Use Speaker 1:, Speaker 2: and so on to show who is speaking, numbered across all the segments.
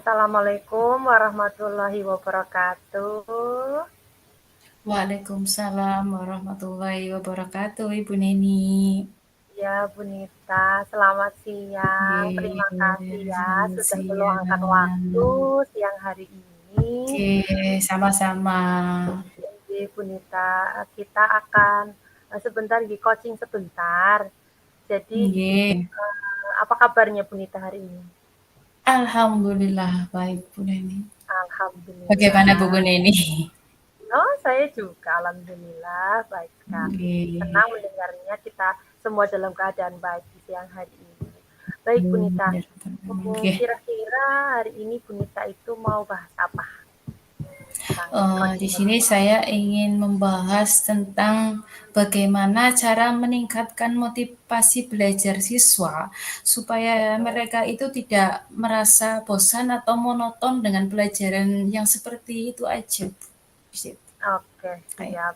Speaker 1: Assalamualaikum warahmatullahi wabarakatuh.
Speaker 2: Waalaikumsalam warahmatullahi wabarakatuh, Ibu Neni.
Speaker 1: Ya, Bu Nita, selamat siang. Terima kasih
Speaker 2: Oke,
Speaker 1: ya
Speaker 2: selamat
Speaker 1: sudah meluangkan
Speaker 2: siang.
Speaker 1: waktu siang hari ini.
Speaker 2: Oke, sama-sama.
Speaker 1: Jadi, Bu Nita, kita akan sebentar di coaching sebentar. Jadi,
Speaker 2: Oke.
Speaker 1: apa kabarnya Bu Nita hari ini?
Speaker 2: Alhamdulillah baik, Bu Neni. Bagaimana Bu
Speaker 1: Alhamdulillah.
Speaker 2: Neni?
Speaker 1: Oh, saya juga alhamdulillah baik sekali.
Speaker 2: Oke.
Speaker 1: Senang mendengarnya kita semua dalam keadaan baik di siang hari ini. Baik, Bu Nita.
Speaker 2: Ya, Oke.
Speaker 1: Kira-kira hari ini Bu Nita itu mau bahas apa? Tentang
Speaker 2: Di
Speaker 1: coaching
Speaker 2: sini saya ingin membahas tentang bagaimana cara meningkatkan motivasi belajar siswa supaya mereka itu tidak merasa bosan atau monoton dengan pelajaran yang seperti itu aja.
Speaker 1: Oke,
Speaker 2: Kayak
Speaker 1: siap.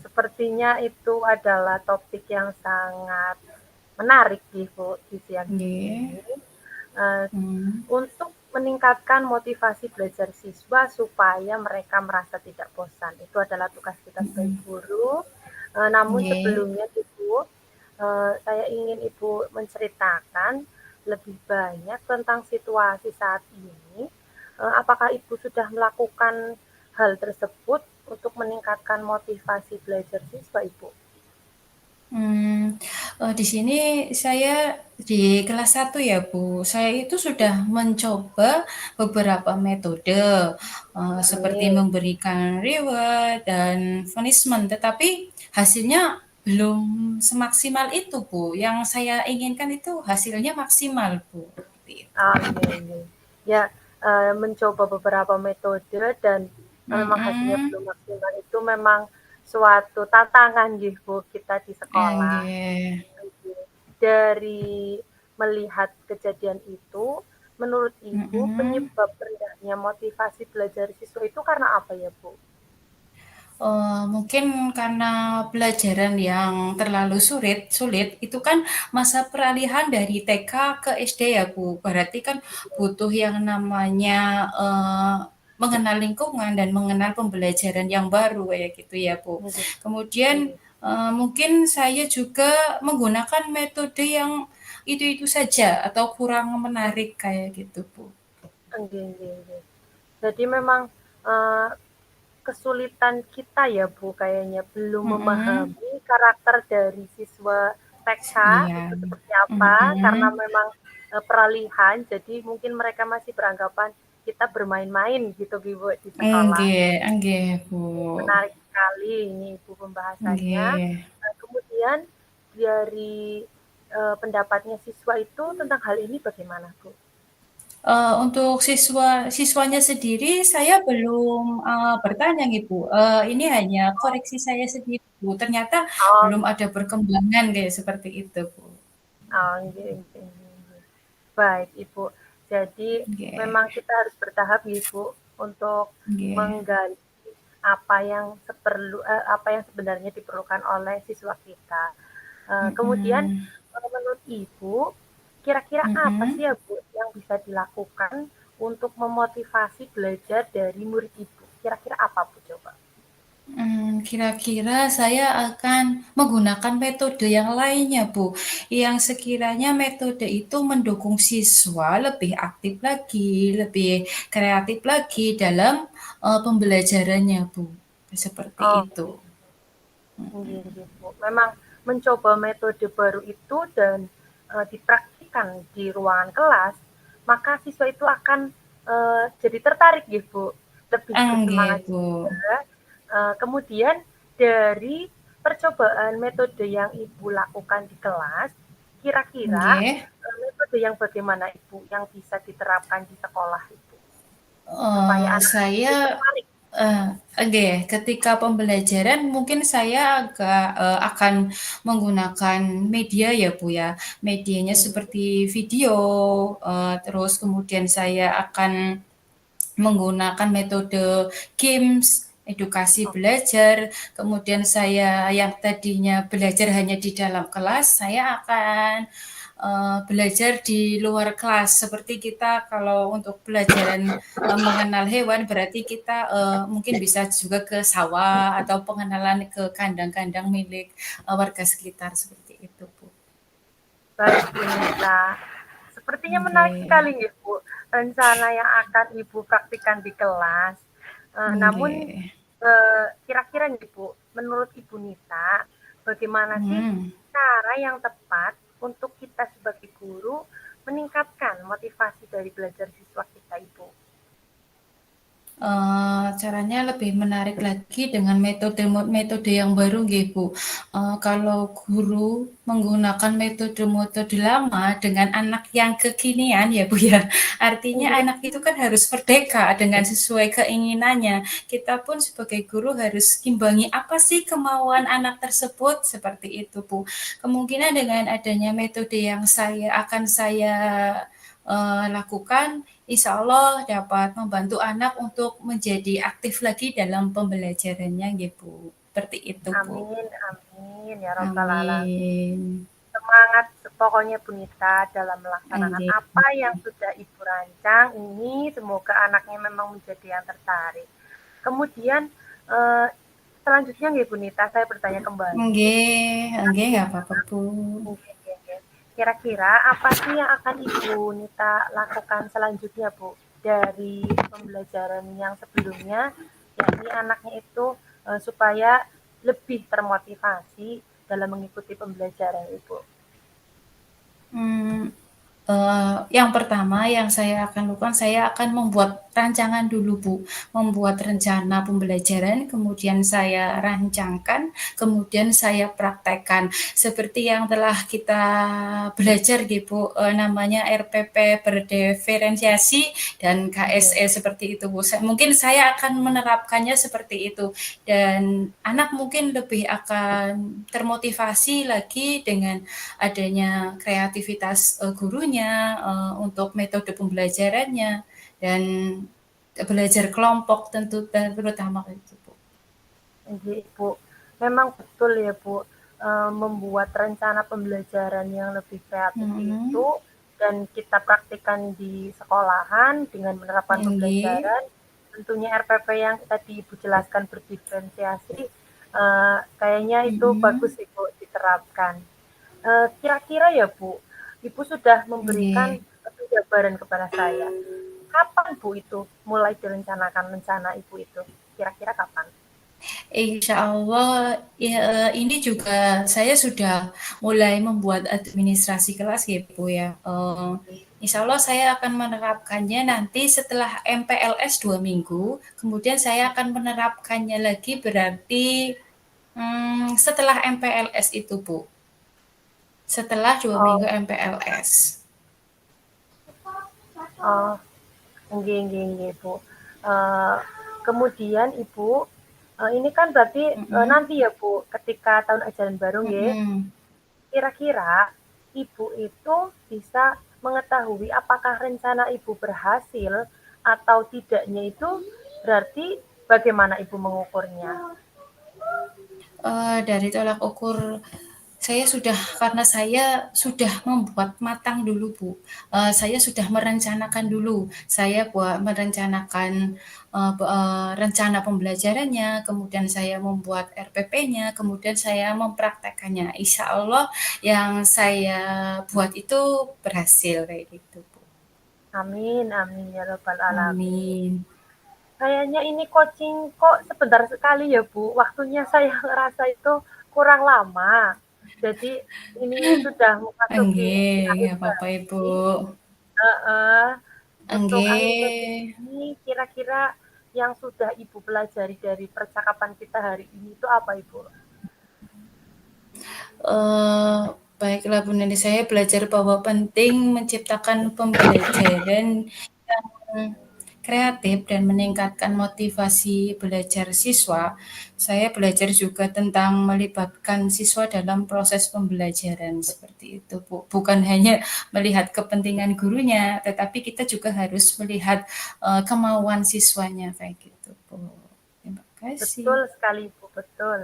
Speaker 1: Sepertinya itu adalah topik yang sangat menarik di siang
Speaker 2: Nggih.
Speaker 1: ini. Eh,
Speaker 2: Hmm.
Speaker 1: untuk meningkatkan motivasi belajar siswa supaya mereka merasa tidak bosan. Itu adalah tugas kita sebagai
Speaker 2: Mm-mm.
Speaker 1: guru. Namun
Speaker 2: Nggih.
Speaker 1: sebelumnya Ibu, saya ingin Ibu menceritakan lebih banyak tentang situasi saat ini. Apakah Ibu sudah melakukan hal tersebut untuk meningkatkan motivasi belajar siswa Ibu?
Speaker 2: Hmm, di sini saya di kelas 1 ya, Bu. Saya itu sudah mencoba beberapa metode, seperti
Speaker 1: Oke.
Speaker 2: memberikan reward dan punishment, tetapi hasilnya belum semaksimal itu, Bu. Yang saya inginkan itu hasilnya maksimal, Bu. Seperti itu.
Speaker 1: Ah, iya, iya. Ya, mencoba beberapa metode dan memang hasilnya
Speaker 2: Mhm.
Speaker 1: belum maksimal itu memang suatu tantangan gitu kita di sekolah.
Speaker 2: Nggih.
Speaker 1: Dari melihat kejadian itu, menurut Ibu
Speaker 2: Mhm.
Speaker 1: penyebab rendahnya motivasi belajar siswa itu karena apa ya, Bu?
Speaker 2: Mungkin karena pelajaran yang terlalu sulit itu kan masa peralihan dari TK ke SD ya, Bu. Berarti kan butuh yang namanya, mengenal lingkungan dan mengenal pembelajaran yang baru kayak gitu ya, Bu.
Speaker 1: Nggih,
Speaker 2: Kemudian,
Speaker 1: nggih,
Speaker 2: mungkin saya juga menggunakan metode yang itu-itu saja atau kurang menarik kayak gitu, Bu.
Speaker 1: nggih, nggih, nggih. Jadi memang, eee, kesulitan kita ya, Bu, kayaknya belum
Speaker 2: Mhm.
Speaker 1: memahami karakter dari siswa TK
Speaker 2: Iya.
Speaker 1: itu seperti apa, karena
Speaker 2: Mhm.
Speaker 1: memang, peralihan, jadi mungkin mereka masih beranggapan kita bermain-main gitu, Bu, di sekolah.
Speaker 2: Nggih nggih, Bu.
Speaker 1: Menarik sekali ini Ibu pembahasannya.
Speaker 2: Nggih.
Speaker 1: Kemudian dari, pendapatnya siswa itu tentang hal ini bagaimana, Bu?
Speaker 2: Untuk siswanya sendiri saya belum, bertanya nih, Bu, ini hanya koreksi saya sendiri, Bu, ternyata
Speaker 1: Oh,
Speaker 2: belum ada perkembangan kayak seperti itu, Bu.
Speaker 1: oh, nggih, nggih, nggih. Baik, Ibu. Jadi
Speaker 2: Nggih
Speaker 1: memang kita harus bertahap ya, Bu, untuk
Speaker 2: nggih.
Speaker 1: menggali apa yang sebenarnya diperlukan oleh siswa kita. Kemudian,
Speaker 2: Mhm.
Speaker 1: menurut Ibu, kira-kira apa sih
Speaker 2: Mhm.
Speaker 1: ya, Bu, yang bisa dilakukan untuk memotivasi belajar dari murid Ibu? Kira-kira apa, Bu, coba?
Speaker 2: Kira-kira saya akan menggunakan metode yang lainnya, Bu, yang sekiranya metode itu mendukung siswa lebih aktif lagi, lebih kreatif lagi dalam, pembelajarannya, Bu, seperti
Speaker 1: Oh,
Speaker 2: itu.
Speaker 1: nggih, nggih, Bu. Memang mencoba metode baru itu dan, dipraktikkan di ruangan kelas, maka siswa itu akan, jadi tertarik nggih, Bu, lebih
Speaker 2: Nggih,
Speaker 1: bersemangat
Speaker 2: Bu.
Speaker 1: juga. Kemudian dari percobaan metode yang Ibu lakukan di kelas, kira-kira,
Speaker 2: Nggih,
Speaker 1: metode yang bagaimana Ibu yang bisa diterapkan di sekolah itu? Supaya anak-anak itu
Speaker 2: saya
Speaker 1: tertarik.
Speaker 2: eee, nggih, ketika pembelajaran mungkin saya agak, akan menggunakan media ya, Bu, ya. Medianya
Speaker 1: Nggih,
Speaker 2: seperti video, terus kemudian saya akan menggunakan metode games, edukasi belajar, kemudian saya yang tadinya belajar hanya di dalam kelas, saya akan belajar di luar kelas. Seperti kita kalau untuk pelajaran mengenal hewan, berarti kita mungkin bisa juga ke sawah atau pengenalan ke kandang-kandang milik warga sekitar seperti itu, Bu.
Speaker 1: Baik, Bu Nita. Sepertinya menarik
Speaker 2: Oke,
Speaker 1: sekali nih, Bu, rencana yang akan Ibu praktikkan di kelas.
Speaker 2: oke.
Speaker 1: Namun, kira-kira nih, Bu, menurut Ibu Nita, bagaimana sih
Speaker 2: Hmm.
Speaker 1: cara yang tepat untuk kita sebagai guru meningkatkan motivasi dari belajar siswa kita, Ibu?
Speaker 2: Caranya lebih menarik lagi dengan metode yang baru nggih, Bu. Kalau guru menggunakan metode-metode lama dengan anak yang kekinian ya, Bu, ya, artinya
Speaker 1: Nggih,
Speaker 2: anak itu kan harus merdeka dengan sesuai keinginannya. Kita pun sebagai guru harus imbangi apa sih kemauan anak tersebut, seperti itu, Bu. Kemungkinan dengan adanya metode yang saya lakukan, insya Allah dapat membantu anak untuk menjadi aktif lagi dalam pembelajarannya, gitu. Seperti itu, Bu.
Speaker 1: amin, amin, ya robbal alamin.
Speaker 2: Amin.
Speaker 1: Semangat pokoknya Bu Nita dalam melaksanakan
Speaker 2: Amin.
Speaker 1: apa yang sudah Ibu rancang ini, semoga anaknya memang menjadi yang tertarik. Kemudian, eee, selanjutnya nggih Bu Nita, saya bertanya kembali,
Speaker 2: Nggih, nggih, nggak apa-apa, Bu.
Speaker 1: nggih nggih nggih, kira-kira apa sih yang akan Ibu Nita lakukan selanjutnya, Bu, dari pembelajaran yang sebelumnya, yakni anaknya itu, supaya lebih termotivasi dalam mengikuti pembelajaran Ibu?
Speaker 2: Hmm, yang pertama yang saya akan lakukan, saya akan membuat rancangan dulu, Bu. Membuat rencana pembelajaran, kemudian saya rancangkan, kemudian saya praktekkan. Seperti yang telah kita belajar di Bu, namanya RPP berdiferensiasi dan
Speaker 1: Nggih,
Speaker 2: KSE seperti itu, Bu. Mungkin saya akan menerapkannya seperti itu. Dan anak mungkin lebih akan termotivasi lagi dengan adanya kreativitas gurunya untuk metode pembelajarannya dan belajar kelompok tentu terutama itu, Bu.
Speaker 1: nggih, Ibu. Memang betul ya, Bu, membuat rencana pembelajaran yang lebih kreatif
Speaker 2: Hmm,
Speaker 1: itu dan kita praktikkan di sekolahan dengan menerapkan
Speaker 2: nggih,
Speaker 1: pembelajaran, tentunya RPP yang tadi Ibu jelaskan berdiferensiasi, kayaknya itu bagus
Speaker 2: hmm,
Speaker 1: sih, Bu, diterapkan. Kira-kira ya, Bu, Ibu sudah memberikan
Speaker 2: nggih.
Speaker 1: gambaran kepada saya. Kapan, Bu, itu mulai direncanakan rencana Ibu itu? Kira-kira kapan?
Speaker 2: Insya Allah, ya, ini juga saya sudah mulai membuat administrasi kelas ya, Bu ya. Insya Allah saya akan menerapkannya nanti setelah MPLS 2 minggu, kemudian saya akan menerapkannya lagi berarti setelah MPLS itu, Bu. Setelah 2 minggu
Speaker 1: Oh,
Speaker 2: MPLS.
Speaker 1: oh, nggih nggih nggih, Bu. Eee, Kemudian Ibu, ini kan berarti,
Speaker 2: Mm-mm.
Speaker 1: nanti ya, Bu, ketika tahun ajaran baru nggih,
Speaker 2: Mm-mm.
Speaker 1: kira-kira Ibu itu bisa mengetahui apakah rencana Ibu berhasil atau tidaknya itu berarti bagaimana Ibu mengukurnya?
Speaker 2: Dari tolak ukur saya sudah karena saya sudah membuat matang dulu, Bu. Saya sudah merencanakan dulu. Saya buat merencanakan rencana pembelajarannya, kemudian saya membuat RPP-nya, kemudian saya mempraktekannya. Insya Allah yang saya buat itu berhasil kayak gitu, Bu.
Speaker 1: Amin amin ya rabbal alamin.
Speaker 2: Amin.
Speaker 1: Kayaknya ini coaching kok sebentar sekali ya, Bu. Waktunya saya ngerasa itu kurang lama. Jadi ini sudah memasuki
Speaker 2: Enggih,
Speaker 1: akhir
Speaker 2: nggak apa-apa, Ibu.
Speaker 1: sesi. Heeh. Untuk akhir sesi
Speaker 2: Enggih.
Speaker 1: ini kira-kira yang sudah Ibu pelajari dari percakapan kita hari ini itu apa, Ibu?
Speaker 2: Eee, Baiklah Bu Neni, saya belajar bahwa penting menciptakan pembelajaran yang kreatif dan meningkatkan motivasi belajar siswa. Saya belajar juga tentang melibatkan siswa dalam proses pembelajaran, seperti itu, Bu. Bukan hanya melihat kepentingan gurunya, tetapi kita juga harus melihat, kemauan siswanya, kayak gitu, Bu. kasih.
Speaker 1: Betul sekali, Bu, betul.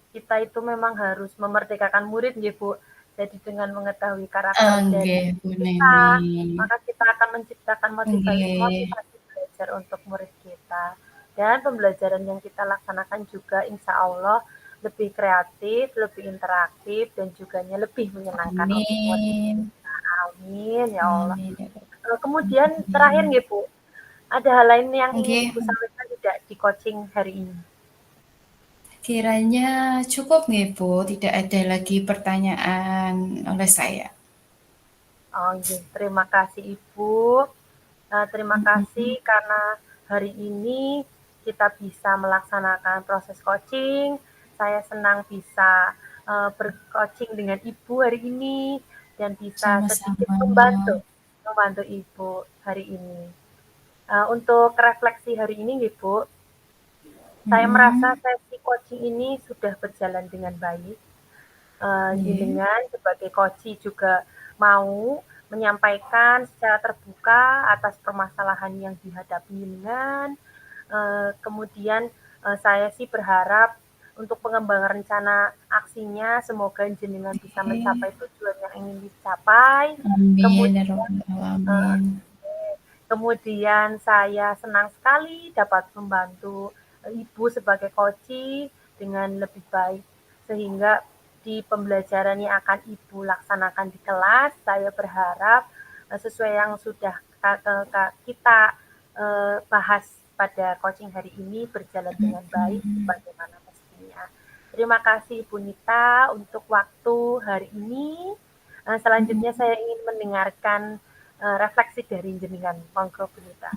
Speaker 1: Kita itu memang harus memerdekakan murid nggih, Bu. Jadi dengan mengetahui karakter dari
Speaker 2: Nggih, Bu
Speaker 1: kita,
Speaker 2: Neni.
Speaker 1: maka kita akan menciptakan motivasi
Speaker 2: Nggih.
Speaker 1: motivasi belajar untuk murid kita. Dan pembelajaran yang kita laksanakan juga insya Allah lebih kreatif, lebih interaktif, dan juga lebih menyenangkan untuk murid.
Speaker 2: Amin.
Speaker 1: Amin, ya Allah.
Speaker 2: Amin ya rabbal
Speaker 1: Kemudian terakhir
Speaker 2: alamin.
Speaker 1: nih Bu, ada hal lain yang ingin
Speaker 2: Nggih,
Speaker 1: Ibu sampaikan tidak di coaching hari ini?
Speaker 2: kiranya cukup nggih, Bu? Tidak ada lagi pertanyaan oleh saya.
Speaker 1: Oh iya, terima kasih Ibu. Terima kasih
Speaker 2: Mhm.
Speaker 1: karena hari ini kita bisa melaksanakan proses coaching. Saya senang bisa bercoaching dengan Ibu hari ini dan bisa sedikit
Speaker 2: Sama-sama.
Speaker 1: membantu membantu Ibu hari ini. Untuk refleksi hari ini, Ibu, saya merasa
Speaker 2: Mhm.
Speaker 1: sesi coaching ini sudah berjalan dengan baik.
Speaker 2: Nggih.
Speaker 1: Jenengan sebagai coach juga mau menyampaikan secara terbuka atas permasalahan yang dihadapi jenengan. Kemudian saya sih berharap untuk pengembangan rencana aksinya semoga jenengan bisa mencapai
Speaker 2: Nggih.
Speaker 1: tujuan yang ingin dicapai.
Speaker 2: Amin ya
Speaker 1: Kemudian
Speaker 2: rabbal
Speaker 1: eh,
Speaker 2: alamin.
Speaker 1: kemudian saya senang sekali dapat membantu Ibu sebagai coach dengan lebih baik sehingga di pembelajaran yang akan Ibu laksanakan di kelas, saya berharap sesuai yang sudah kita bahas pada coaching hari ini berjalan dengan baik
Speaker 2: Mhm.
Speaker 1: sebagaimana mestinya. Terima kasih Ibu Nita untuk waktu hari ini. Selanjutnya
Speaker 2: Mhm.
Speaker 1: saya ingin mendengarkan refleksi dari jenengan. Monggo Bu Nita.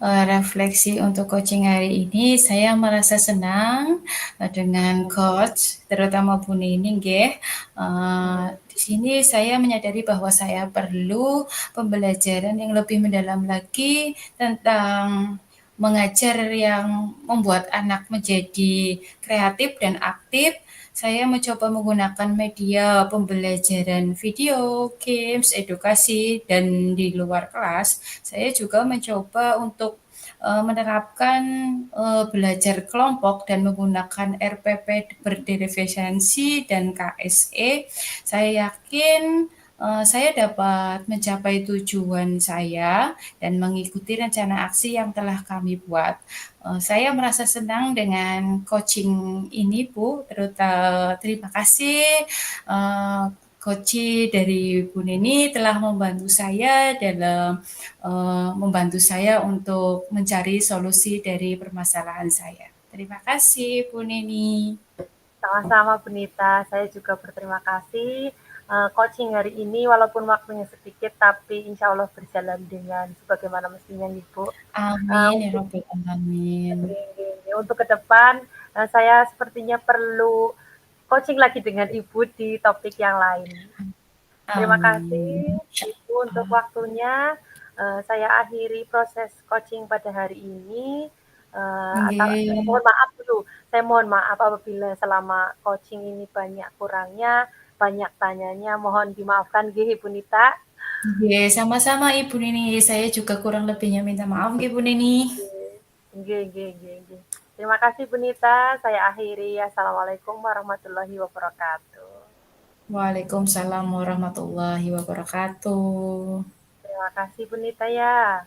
Speaker 2: Refleksi untuk coaching hari ini, saya merasa senang dengan coach, terutama Bu Nining nggih. Di sini saya menyadari bahwa saya perlu pembelajaran yang lebih mendalam lagi tentang mengajar yang membuat anak menjadi kreatif dan aktif. Saya mencoba menggunakan media pembelajaran video, games, edukasi, dan di luar kelas. Saya juga mencoba untuk menerapkan belajar kelompok dan menggunakan RPP berderivasi dan KSE. Saya yakin saya dapat mencapai tujuan saya dan mengikuti rencana aksi yang telah kami buat. Saya merasa senang dengan coaching ini, Bu. Terima kasih Coach dari Bu Neni telah membantu saya dalam membantu saya untuk mencari solusi dari permasalahan saya. Terima kasih Bu Neni.
Speaker 1: Sama-sama Bu Nita, saya juga berterima kasih. Coaching hari ini walaupun waktunya sedikit tapi insya Allah berjalan dengan sebagaimana mestinya nih Bu.
Speaker 2: Amin ya
Speaker 1: Untuk
Speaker 2: rabbal alamin.
Speaker 1: untuk ke depan saya sepertinya perlu coaching lagi dengan Ibu di topik yang lain. Terima
Speaker 2: Amin.
Speaker 1: kasih Ibu untuk waktunya. Saya akhiri proses coaching pada hari ini. Atau
Speaker 2: Nggih.
Speaker 1: mohon maaf dulu, saya mohon maaf apabila selama coaching ini banyak kurangnya, banyak tanyanya, mohon dimaafkan nggih Ibu Nita.
Speaker 2: Nggih, sama-sama Ibu Neni. Saya juga kurang lebihnya minta maaf nggih Bu Neni.
Speaker 1: Nggih, nggih, nggih, nggih. Terima kasih Bu Nita, saya akhiri. Assalamualaikum warahmatullahi wabarakatuh.
Speaker 2: Waalaikumsalam warahmatullahi wabarakatuh.
Speaker 1: Terima kasih Bu Nita ya.